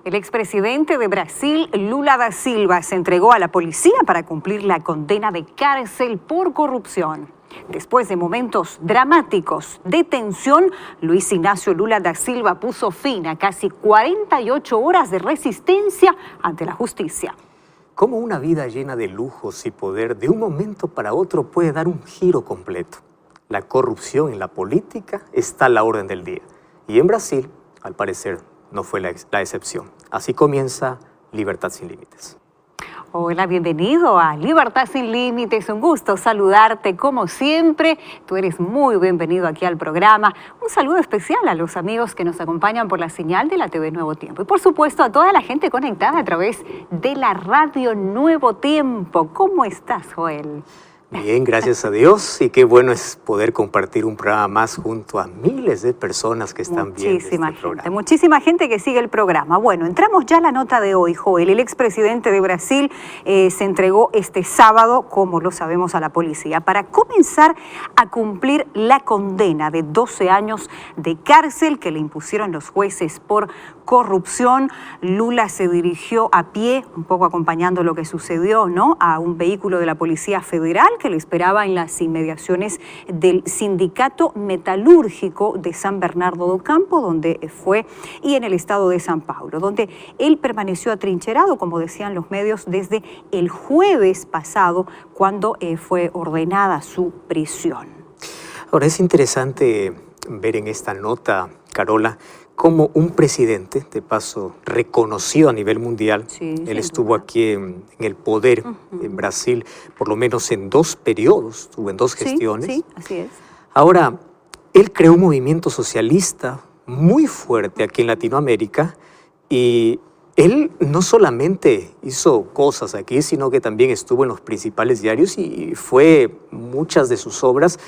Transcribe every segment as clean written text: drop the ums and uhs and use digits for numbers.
El expresidente de Brasil, Lula da Silva, se entregó a la policía para cumplir la condena de cárcel por corrupción. Después de momentos dramáticos de tensión, Luis Ignacio Lula da Silva puso fin a casi 48 horas de resistencia ante la justicia. ¿Cómo una vida llena de lujos y poder de un momento para otro puede dar un giro completo? La corrupción en la política está a la orden del día. Y en Brasil, al parecer, no fue la excepción. Así comienza Libertad Sin Límites. Hola, bienvenido a Libertad Sin Límites. Un gusto saludarte como siempre. Tú eres muy bienvenido aquí al programa. Un saludo especial a los amigos que nos acompañan por la señal de la TV Nuevo Tiempo. Y por supuesto a toda la gente conectada a través de la radio Nuevo Tiempo. ¿Cómo estás, Joel? Bien, gracias a Dios, y qué bueno es poder compartir un programa más junto a miles de personas que están viendo este programa. Muchísima gente que sigue el programa. Bueno, entramos ya a la nota de hoy, Joel. El expresidente de Brasil se entregó este sábado, como lo sabemos, a la policía para comenzar a cumplir la condena de 12 años de cárcel que le impusieron los jueces por corrupción. Lula se dirigió a pie, un poco acompañando lo que sucedió, ¿no?, a un vehículo de la Policía Federal que le esperaba en las inmediaciones del Sindicato Metalúrgico de San Bernardo do Campo, donde fue, y en el estado de San Paulo, donde él permaneció atrincherado, como decían los medios, desde el jueves pasado, cuando fue ordenada su prisión. Ahora, es interesante ver en esta nota, Carola, como un presidente, de paso reconocido a nivel mundial, él estuvo aquí en el poder en Brasil, por lo menos en 2 periodos, estuvo en 2 gestiones. Sí, así es. Ahora, él creó un movimiento socialista muy fuerte aquí en Latinoamérica, y él no solamente hizo cosas aquí, sino que también estuvo en los principales diarios y fue muchas de sus obras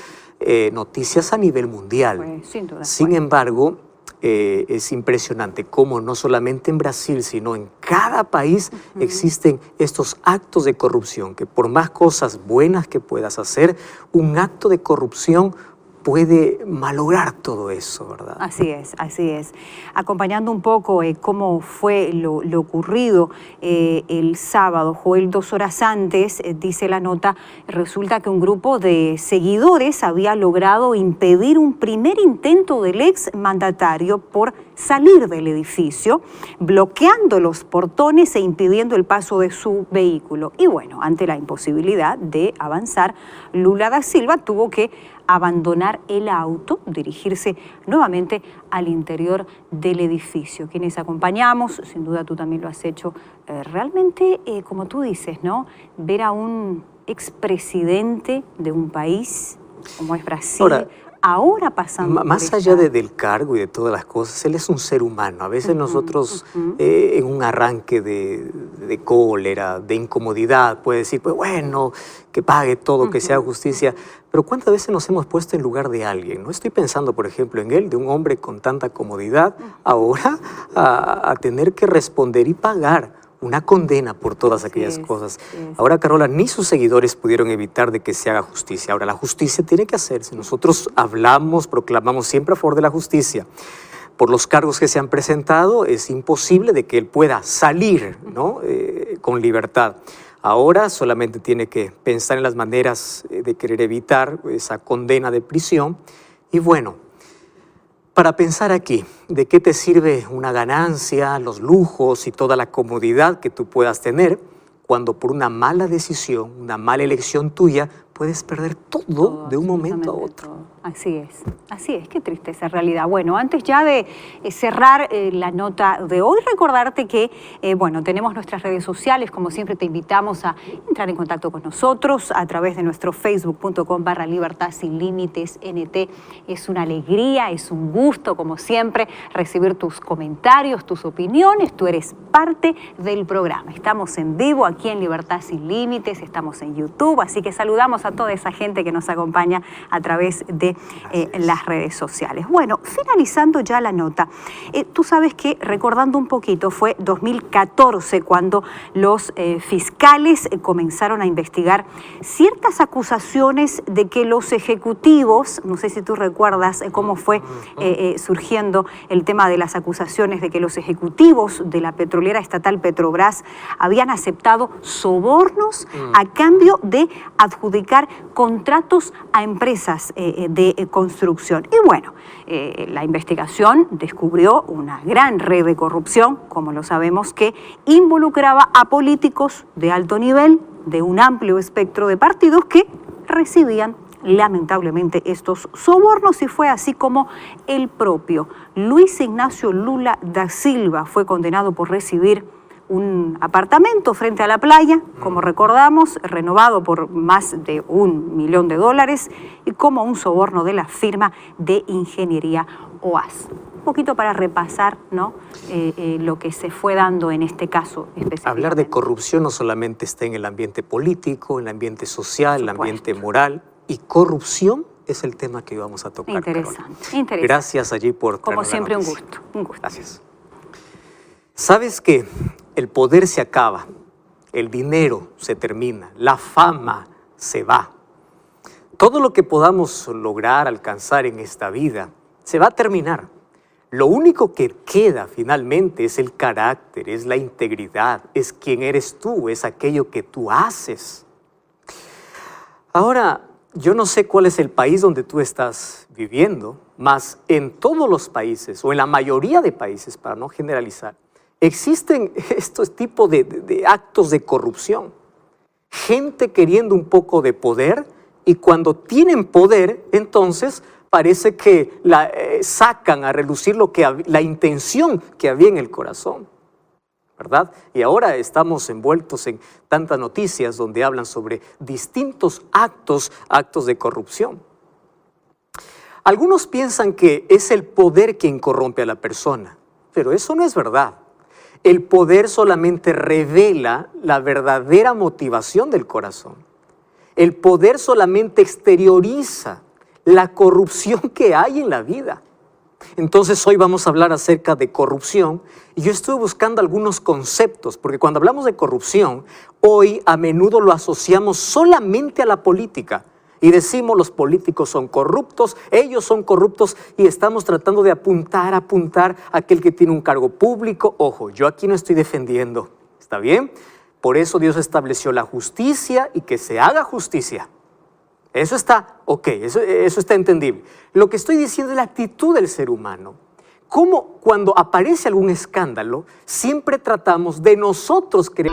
noticias a nivel mundial. Sin duda. Sin embargo, es impresionante cómo no solamente en Brasil, sino en cada país existen estos actos de corrupción, que por más cosas buenas que puedas hacer, un acto de corrupción puede malograr todo eso, ¿verdad? Así es, así es. Acompañando un poco cómo fue lo ocurrido el sábado, Joel, 2 horas antes, dice la nota, resulta que un grupo de seguidores había logrado impedir un primer intento del ex mandatario por salir del edificio, bloqueando los portones e impidiendo el paso de su vehículo. Y bueno, ante la imposibilidad de avanzar, Lula da Silva tuvo que abandonar el auto, dirigirse nuevamente al interior del edificio. Quienes acompañamos, sin duda tú también lo has hecho, realmente, como tú dices, ¿no?, ver a un expresidente de un país como es Brasil, ahora pasando más allá del cargo y de todas las cosas, él es un ser humano. A veces nosotros, en un arranque de cólera, de incomodidad, puede decir, pues bueno, que pague todo, que sea justicia. Pero ¿cuántas veces nos hemos puesto en lugar de alguien? No estoy pensando, por ejemplo, en él, de un hombre con tanta comodidad, ahora a tener que responder y pagar una condena por todas aquellas cosas. Ahora, Carola, ni sus seguidores pudieron evitar de que se haga justicia. Ahora, la justicia tiene que hacerse. Nosotros hablamos, proclamamos siempre a favor de la justicia. Por los cargos que se han presentado, es imposible de que él pueda salir, ¿no?, con libertad. Ahora solamente tiene que pensar en las maneras de querer evitar esa condena de prisión. Y bueno, para pensar aquí, ¿de qué te sirve una ganancia, los lujos y toda la comodidad que tú puedas tener cuando por una mala decisión, una mala elección tuya, puedes perder todo de un momento a otro? Así es, qué tristeza realidad. Bueno, antes ya de cerrar la nota de hoy, recordarte que, bueno, tenemos nuestras redes sociales, como siempre te invitamos a entrar en contacto con nosotros a través de nuestro facebook.com/Libertad Sin Límites NT. Es una alegría, es un gusto, como siempre, recibir tus comentarios, tus opiniones. Tú eres parte del programa. Estamos en vivo aquí en Libertad Sin Límites, estamos en YouTube, así que saludamos a toda esa gente que nos acompaña a través de de las redes sociales. Bueno, finalizando ya la nota, tú sabes que, recordando un poquito, fue 2014 cuando los fiscales comenzaron a investigar ciertas acusaciones de que los ejecutivos, no sé si tú recuerdas cómo fue surgiendo el tema de las acusaciones de que los ejecutivos de la petrolera estatal Petrobras habían aceptado sobornos a cambio de adjudicar contratos a empresas de construcción. Y bueno, la investigación descubrió una gran red de corrupción, como lo sabemos, que involucraba a políticos de alto nivel de un amplio espectro de partidos que recibían lamentablemente estos sobornos, y fue así como el propio Luis Ignacio Lula da Silva fue condenado por recibir un apartamento frente a la playa, como recordamos, renovado por más de $1 millón, y como un soborno de la firma de ingeniería OAS. Un poquito para repasar, ¿no? Lo que se fue dando en este caso específicamente. Hablar de corrupción no solamente está en el ambiente político, en el ambiente social, en el ambiente moral, y corrupción es el tema que vamos a tocar. Interesante. Gracias allí por traernos. Como siempre, un gusto. Gracias. ¿Sabes qué? El poder se acaba, el dinero se termina, la fama se va. Todo lo que podamos lograr, alcanzar en esta vida, se va a terminar. Lo único que queda finalmente es el carácter, es la integridad, es quién eres tú, es aquello que tú haces. Ahora, yo no sé cuál es el país donde tú estás viviendo, mas en todos los países, o en la mayoría de países, para no generalizar, existen estos tipos de actos de corrupción. Gente queriendo un poco de poder, y cuando tienen poder, entonces parece que sacan a relucir la intención que había en el corazón, ¿verdad? Y ahora estamos envueltos en tantas noticias donde hablan sobre distintos actos de corrupción. Algunos piensan que es el poder quien corrompe a la persona, pero eso no es verdad. El poder solamente revela la verdadera motivación del corazón. El poder solamente exterioriza la corrupción que hay en la vida. Entonces hoy vamos a hablar acerca de corrupción, y yo estuve buscando algunos conceptos, porque cuando hablamos de corrupción, hoy a menudo lo asociamos solamente a la política. Y decimos, los políticos son corruptos, ellos son corruptos, y estamos tratando de apuntar a aquel que tiene un cargo público. Ojo, yo aquí no estoy defendiendo, ¿está bien? Por eso Dios estableció la justicia y que se haga justicia. Eso está ok, eso está entendible. Lo que estoy diciendo es la actitud del ser humano. Cómo cuando aparece algún escándalo, siempre tratamos de nosotros creer.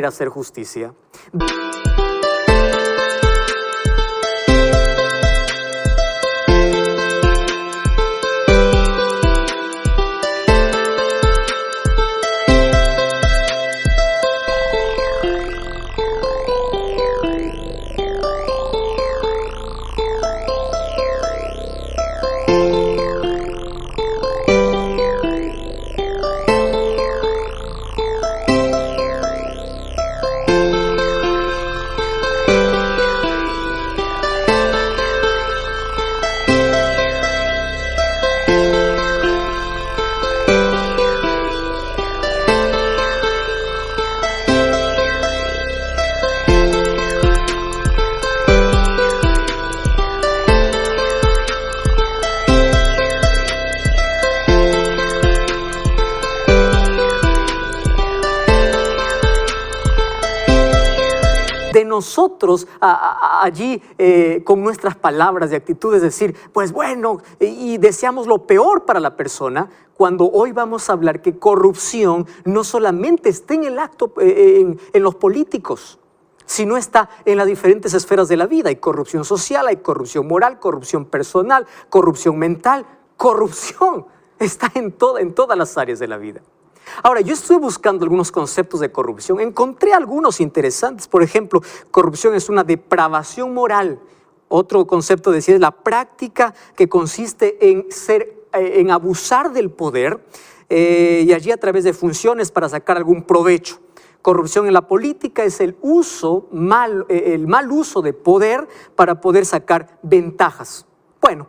Hacer justicia. de nosotros allí con nuestras palabras y actitudes decir, pues bueno, y deseamos lo peor para la persona, cuando hoy vamos a hablar que corrupción no solamente está en el acto, en los políticos, sino está en las diferentes esferas de la vida. Hay corrupción social, hay corrupción moral, corrupción personal, corrupción mental. Corrupción está en todas las áreas de la vida. Ahora, yo estuve buscando algunos conceptos de corrupción. Encontré algunos interesantes. Por ejemplo, corrupción es una depravación moral. Otro concepto decía es la práctica que consiste en abusar del poder y allí a través de funciones para sacar algún provecho. Corrupción en la política es el mal uso de poder para poder sacar ventajas. Bueno,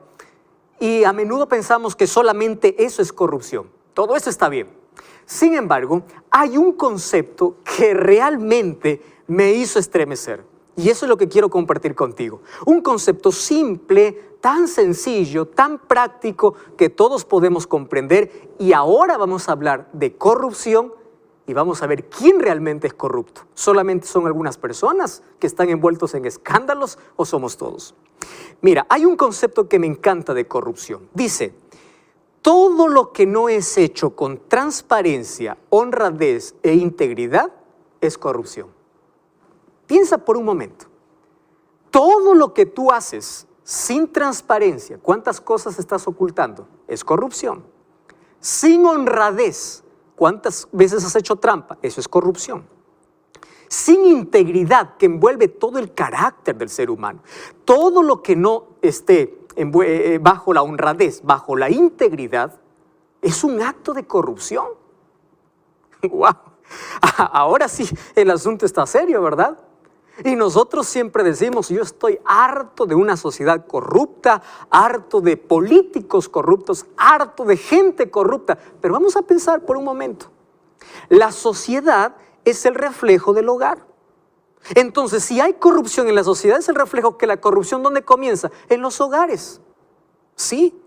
y a menudo pensamos que solamente eso es corrupción. Todo eso está bien. Sin embargo, hay un concepto que realmente me hizo estremecer. Y eso es lo que quiero compartir contigo. Un concepto simple, tan sencillo, tan práctico, que todos podemos comprender. Y ahora vamos a hablar de corrupción y vamos a ver quién realmente es corrupto. ¿Solamente son algunas personas que están envueltos en escándalos o somos todos? Mira, hay un concepto que me encanta de corrupción. Dice, todo lo que no es hecho con transparencia, honradez e integridad es corrupción. Piensa por un momento. Todo lo que tú haces sin transparencia, ¿cuántas cosas estás ocultando? Es corrupción. Sin honradez, ¿cuántas veces has hecho trampa? Eso es corrupción. Sin integridad, que envuelve todo el carácter del ser humano. Todo lo que no esté bajo la honradez, bajo la integridad, es un acto de corrupción. ¡Wow! Ahora sí, el asunto está serio, ¿verdad? Y nosotros siempre decimos, yo estoy harto de una sociedad corrupta, harto de políticos corruptos, harto de gente corrupta. Pero vamos a pensar por un momento. La sociedad es el reflejo del hogar. Entonces, si hay corrupción en la sociedad, es el reflejo que la corrupción, ¿dónde comienza? En los hogares. Sí,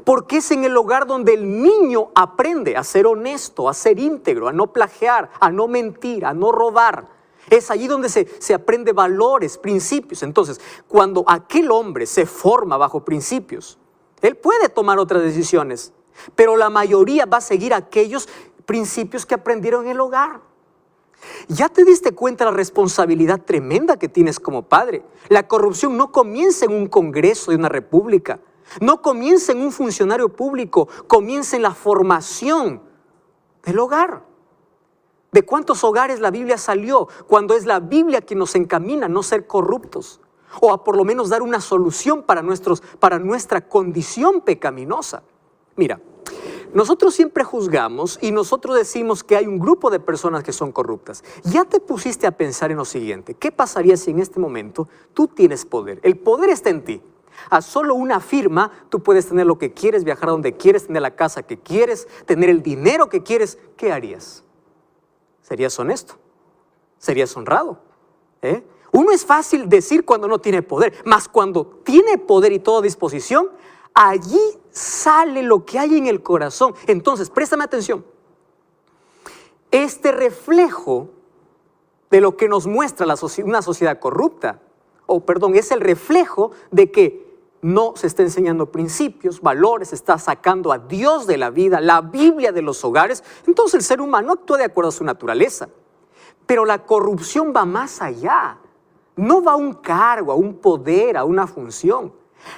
porque es en el hogar donde el niño aprende a ser honesto, a ser íntegro, a no plagiar, a no mentir, a no robar. Es allí donde se aprende valores, principios. Entonces, cuando aquel hombre se forma bajo principios, él puede tomar otras decisiones, pero la mayoría va a seguir aquellos principios que aprendieron en el hogar. ¿Ya te diste cuenta de la responsabilidad tremenda que tienes como padre? La corrupción no comienza en un congreso de una república, no comienza en un funcionario público, comienza en la formación del hogar. ¿De cuántos hogares la Biblia salió? Cuando es la Biblia quien nos encamina a no ser corruptos, o a por lo menos dar una solución para nuestra condición pecaminosa. Mira, nosotros siempre juzgamos y nosotros decimos que hay un grupo de personas que son corruptas. Ya te pusiste a pensar en lo siguiente: ¿qué pasaría si en este momento tú tienes poder? El poder está en ti. A solo una firma tú puedes tener lo que quieres, viajar a donde quieres, tener la casa que quieres, tener el dinero que quieres. ¿Qué harías? ¿Serías honesto? ¿Serías honrado? Uno es fácil decir cuando no tiene poder, mas cuando tiene poder y toda disposición, allí sale lo que hay en el corazón. Entonces, préstame atención. Este reflejo de lo que nos muestra una sociedad corrupta, es el reflejo de que no se está enseñando principios, valores, se está sacando a Dios de la vida, la Biblia de los hogares. Entonces el ser humano actúa de acuerdo a su naturaleza. Pero la corrupción va más allá. No va a un cargo, a un poder, a una función.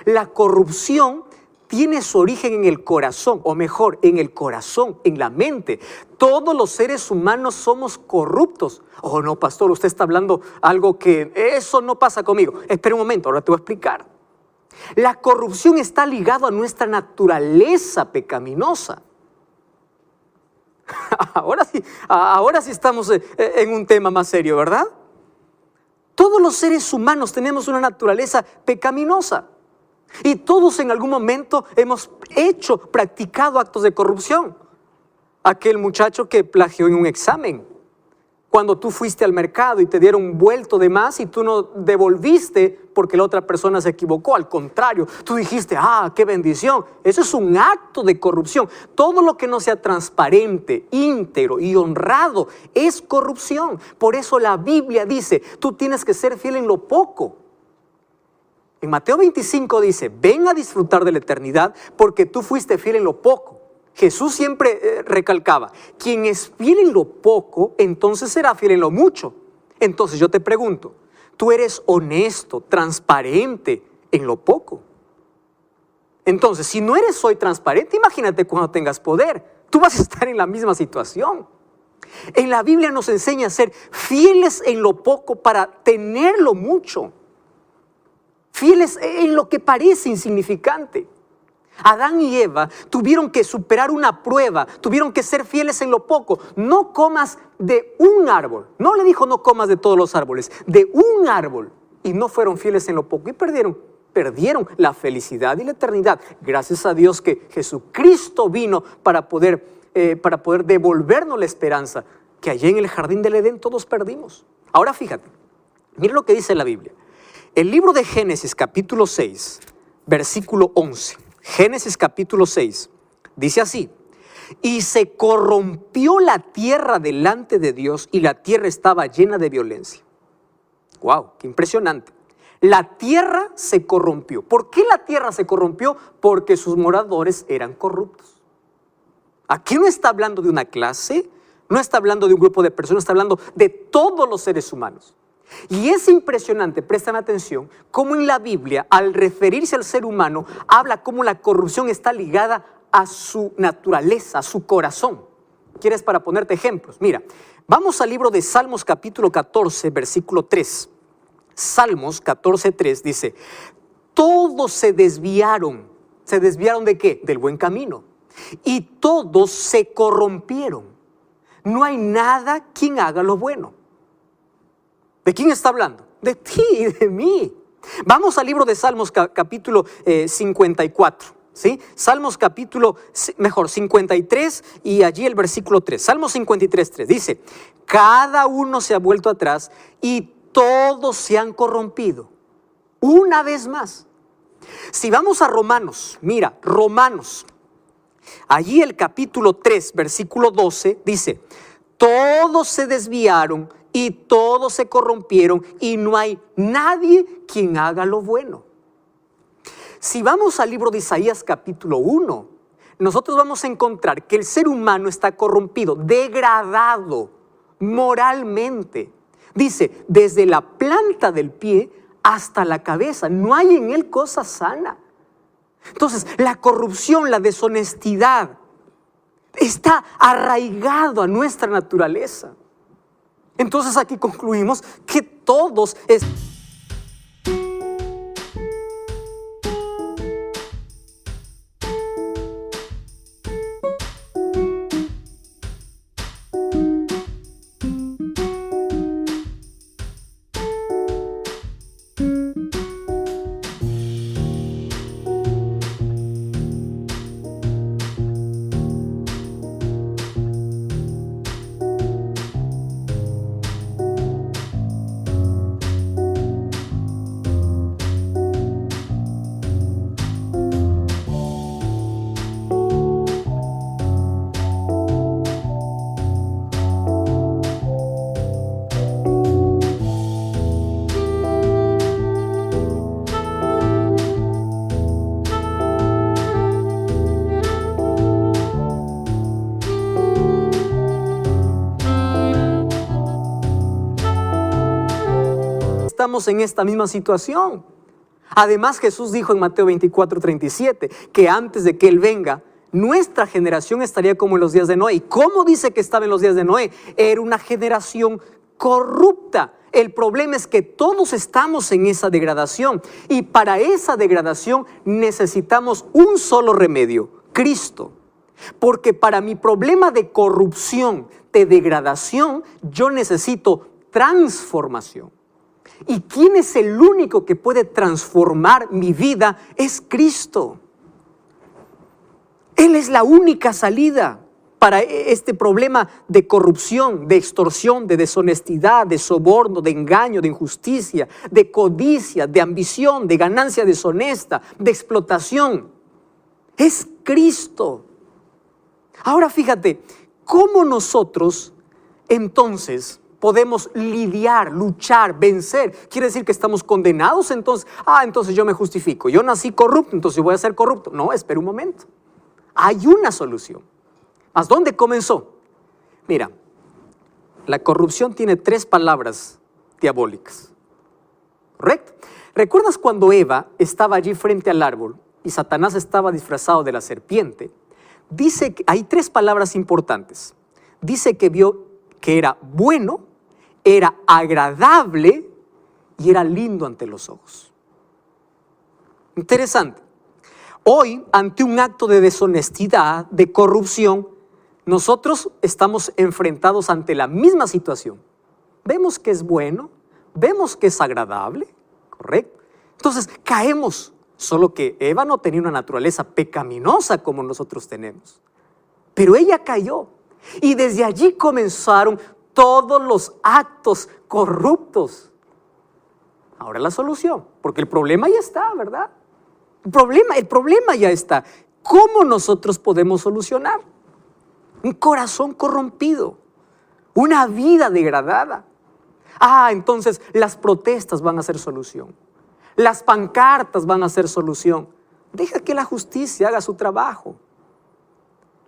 La corrupción tiene su origen en el corazón, o mejor, en el corazón, en la mente. Todos los seres humanos somos corruptos. Oh, no, pastor, usted está hablando algo que eso no pasa conmigo. Espera un momento, ahora te voy a explicar. La corrupción está ligada a nuestra naturaleza pecaminosa. Ahora sí estamos en un tema más serio, ¿verdad? Todos los seres humanos tenemos una naturaleza pecaminosa. Y todos en algún momento hemos practicado actos de corrupción. Aquel muchacho que plagió en un examen. Cuando tú fuiste al mercado y te dieron un vuelto de más y tú no devolviste porque la otra persona se equivocó. Al contrario, tú dijiste, qué bendición. Eso es un acto de corrupción. Todo lo que no sea transparente, íntegro y honrado es corrupción. Por eso la Biblia dice, tú tienes que ser fiel en lo poco. En Mateo 25 dice, ven a disfrutar de la eternidad porque tú fuiste fiel en lo poco. Jesús siempre recalcaba, quien es fiel en lo poco, entonces será fiel en lo mucho. Entonces yo te pregunto, ¿tú eres honesto, transparente en lo poco? Entonces, si no eres hoy transparente, imagínate cuando tengas poder. Tú vas a estar en la misma situación. En la Biblia nos enseña a ser fieles en lo poco para tener lo mucho. Fieles en lo que parece insignificante. Adán y Eva tuvieron que superar una prueba, tuvieron que ser fieles en lo poco. No comas de un árbol. No le dijo no comas de todos los árboles, de un árbol. Y no fueron fieles en lo poco y perdieron la felicidad y la eternidad. Gracias a Dios que Jesucristo vino para poder devolvernos la esperanza que allí en el jardín del Edén todos perdimos. Ahora fíjate, mira lo que dice la Biblia. El libro de Génesis capítulo 6, versículo 11. Génesis capítulo 6, dice así, y se corrompió la tierra delante de Dios y la tierra estaba llena de violencia. ¡Wow! ¡Qué impresionante! La tierra se corrompió. ¿Por qué la tierra se corrompió? Porque sus moradores eran corruptos. Aquí no está hablando de una clase, no está hablando de un grupo de personas, está hablando de todos los seres humanos. Y es impresionante, préstame atención, cómo en la Biblia, al referirse al ser humano, habla cómo la corrupción está ligada a su naturaleza, a su corazón. ¿Quieres para ponerte ejemplos? Mira, vamos al libro de Salmos capítulo 14, versículo 3. Salmos 14, 3 dice, todos se desviaron. ¿Se desviaron de qué? Del buen camino. Y todos se corrompieron. No hay nada quien haga lo bueno. ¿De quién está hablando? De ti y de mí. Vamos al libro de Salmos capítulo 54. ¿Sí? Salmos 53 y allí el versículo 3. Salmos 53, 3 dice, cada uno se ha vuelto atrás y todos se han corrompido. Una vez más. Si vamos a Romanos, mira, Romanos, allí el capítulo 3, versículo 12 dice, todos se desviaron y todos se corrompieron y no hay nadie quien haga lo bueno. Si vamos al libro de Isaías capítulo 1, nosotros vamos a encontrar que el ser humano está corrompido, degradado moralmente. Dice, desde la planta del pie hasta la cabeza, no hay en él cosa sana. Entonces, la corrupción, la deshonestidad está arraigado a nuestra naturaleza. Entonces aquí concluimos que todos estamos en esta misma situación. Además, Jesús dijo en Mateo 24, 37, que antes de que Él venga, nuestra generación estaría como en los días de Noé. ¿Y cómo dice que estaba en los días de Noé? Era una generación corrupta. El problema es que todos estamos en esa degradación y para esa degradación necesitamos un solo remedio, Cristo. Porque para mi problema de corrupción, de degradación, yo necesito transformación. ¿Y quién es el único que puede transformar mi vida? Es Cristo. Él es la única salida. para este problema de corrupción, de extorsión, de deshonestidad, de soborno, de engaño, de injusticia, de codicia, de ambición, de ganancia deshonesta, de explotación. Es Cristo. Ahora fíjate, ¿cómo nosotros entonces podemos lidiar, luchar, vencer? ¿Quiere decir que estamos condenados entonces? Entonces yo me justifico. Yo nací corrupto, entonces voy a ser corrupto. No, espera un momento. Hay una solución. ¿Mas dónde comenzó? Mira, la corrupción tiene 3 palabras diabólicas. ¿Correcto? ¿Recuerdas cuando Eva estaba allí frente al árbol y Satanás estaba disfrazado de la serpiente? Dice que hay 3 palabras importantes. Dice que vio que era bueno, era agradable y era lindo ante los ojos. Interesante. Hoy, ante un acto de deshonestidad, de corrupción, nosotros estamos enfrentados ante la misma situación. Vemos que es bueno, vemos que es agradable, ¿correcto? Entonces caemos, solo que Eva no tenía una naturaleza pecaminosa como nosotros tenemos. Pero ella cayó y desde allí comenzaron todos los actos corruptos. Ahora la solución, porque el problema ya está, ¿verdad? El problema ya está. ¿Cómo nosotros podemos solucionar? Un corazón corrompido, una vida degradada. Entonces las protestas van a ser solución. Las pancartas van a ser solución. Deja que la justicia haga su trabajo.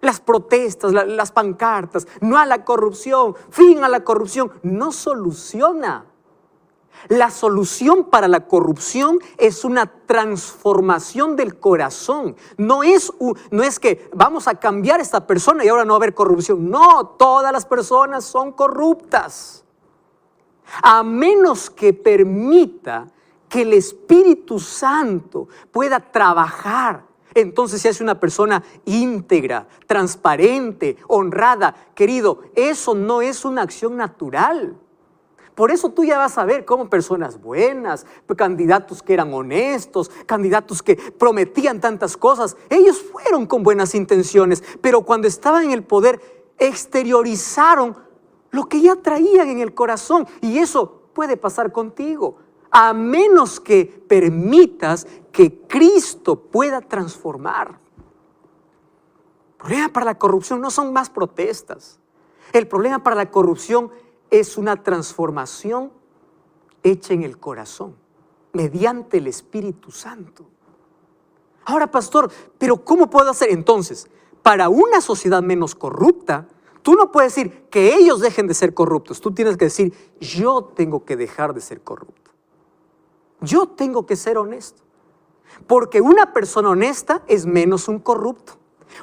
Las protestas, las pancartas, no a la corrupción, fin a la corrupción, no soluciona. La solución para la corrupción es una transformación del corazón. No es que vamos a cambiar a esta persona y ahora no va a haber corrupción. No, todas las personas son corruptas. A menos que permita que el Espíritu Santo pueda trabajar, entonces se hace una persona íntegra, transparente, honrada. Querido, eso no es una acción natural. Por eso tú ya vas a ver cómo personas buenas, candidatos que eran honestos, candidatos que prometían tantas cosas, ellos fueron con buenas intenciones, pero cuando estaban en el poder exteriorizaron lo que ya traían en el corazón. Y eso puede pasar contigo, a menos que permitas que Cristo pueda transformar. El problema para la corrupción no son más protestas. El problema para la corrupción es una transformación hecha en el corazón, mediante el Espíritu Santo. Ahora, pastor, ¿pero cómo puedo hacer? Entonces, para una sociedad menos corrupta, tú no puedes decir que ellos dejen de ser corruptos. Tú tienes que decir, yo tengo que dejar de ser corrupto. Yo tengo que ser honesto. Porque una persona honesta es menos un corrupto.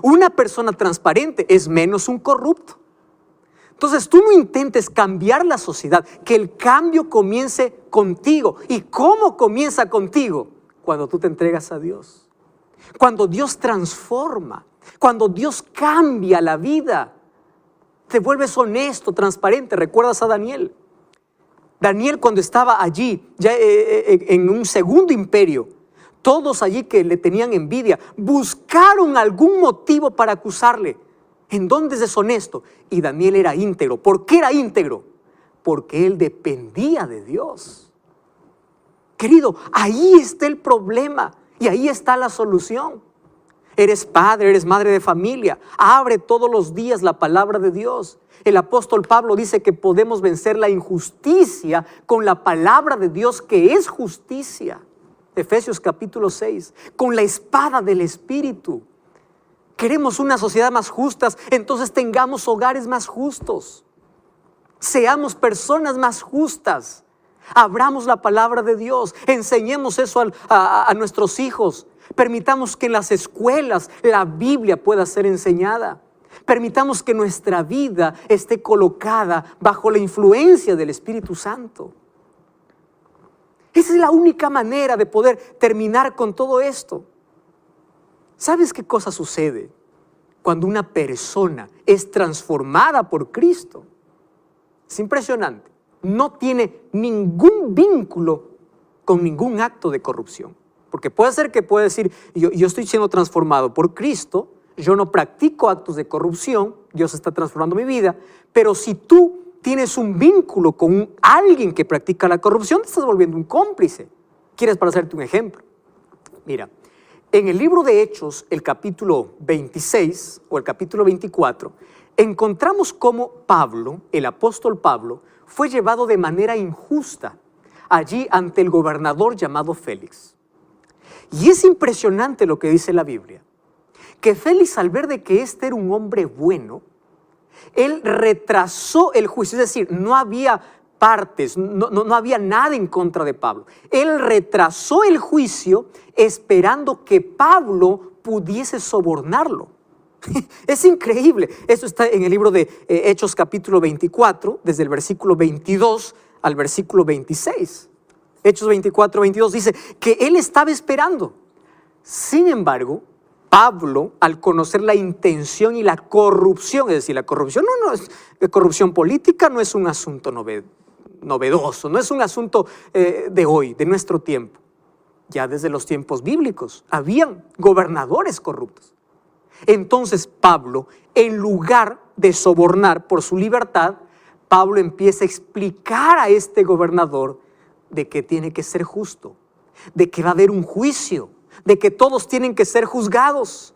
Una persona transparente es menos un corrupto. Entonces tú no intentes cambiar la sociedad, que el cambio comience contigo. ¿Y cómo comienza contigo? Cuando tú te entregas a Dios. Cuando Dios transforma, cuando Dios cambia la vida, te vuelves honesto, transparente. ¿Recuerdas a Daniel? Daniel, cuando estaba allí, ya en un segundo imperio, todos allí que le tenían envidia, buscaron algún motivo para acusarle. ¿En dónde es deshonesto? Y Daniel era íntegro. ¿Por qué era íntegro? Porque él dependía de Dios. Querido, ahí está el problema y ahí está la solución. Eres padre, eres madre de familia. Abre todos los días la palabra de Dios. El apóstol Pablo dice que podemos vencer la injusticia con la palabra de Dios, que es justicia. Efesios capítulo 6. Con la espada del Espíritu. Queremos una sociedad más justa, entonces tengamos hogares más justos. Seamos personas más justas. Abramos la palabra de Dios. Enseñemos eso a nuestros hijos. Permitamos que en las escuelas la Biblia pueda ser enseñada. Permitamos que nuestra vida esté colocada bajo la influencia del Espíritu Santo. Esa es la única manera de poder terminar con todo esto. ¿Sabes qué cosa sucede cuando una persona es transformada por Cristo? Es impresionante. No tiene ningún vínculo con ningún acto de corrupción. Porque puede ser que pueda decir, yo estoy siendo transformado por Cristo, yo no practico actos de corrupción, Dios está transformando mi vida, pero si tú tienes un vínculo con alguien que practica la corrupción, te estás volviendo un cómplice. ¿Quieres para hacerte un ejemplo? Mira, en el libro de Hechos, el capítulo 26 o el capítulo 24, encontramos cómo Pablo, el apóstol Pablo, fue llevado de manera injusta allí ante el gobernador llamado Félix. Y es impresionante lo que dice la Biblia, que Félix, al ver de que este era un hombre bueno, él retrasó el juicio, es decir, no había partes, no había nada en contra de Pablo. Él retrasó el juicio esperando que Pablo pudiese sobornarlo. Es increíble. Eso está en el libro de Hechos capítulo 24, desde el versículo 22 al versículo 26. Hechos 24, 22 dice que él estaba esperando. Sin embargo, Pablo, al conocer la intención y la corrupción, es decir, la corrupción no es corrupción política, no es un asunto novedoso, no es un asunto de hoy, de nuestro tiempo. Ya desde los tiempos bíblicos habían gobernadores corruptos. Entonces Pablo, en lugar de sobornar por su libertad, Pablo empieza a explicar a este gobernador de que tiene que ser justo, de que va a haber un juicio, de que todos tienen que ser juzgados.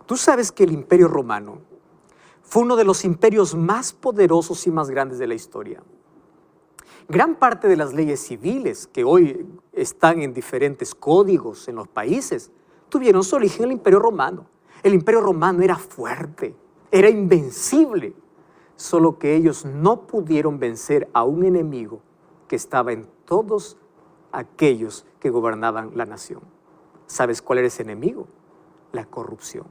Tú sabes que el Imperio Romano fue uno de los imperios más poderosos y más grandes de la historia. Gran parte de las leyes civiles que hoy están en diferentes códigos en los países tuvieron su origen en el Imperio Romano. El Imperio Romano era fuerte, era invencible, solo que ellos no pudieron vencer a un enemigo que estaba en todos aquellos que gobernaban la nación. ¿Sabes cuál era ese enemigo? La corrupción.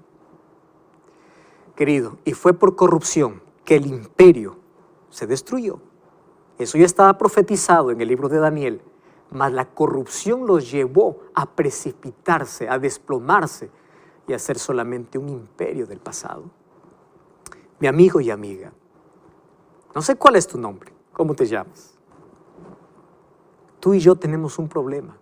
Querido, y fue por corrupción que el imperio se destruyó. Eso ya estaba profetizado en el libro de Daniel, mas la corrupción los llevó a precipitarse, a desplomarse y a ser solamente un imperio del pasado. Mi amigo y amiga, no sé cuál es tu nombre, ¿cómo te llamas? Tú y yo tenemos un problema.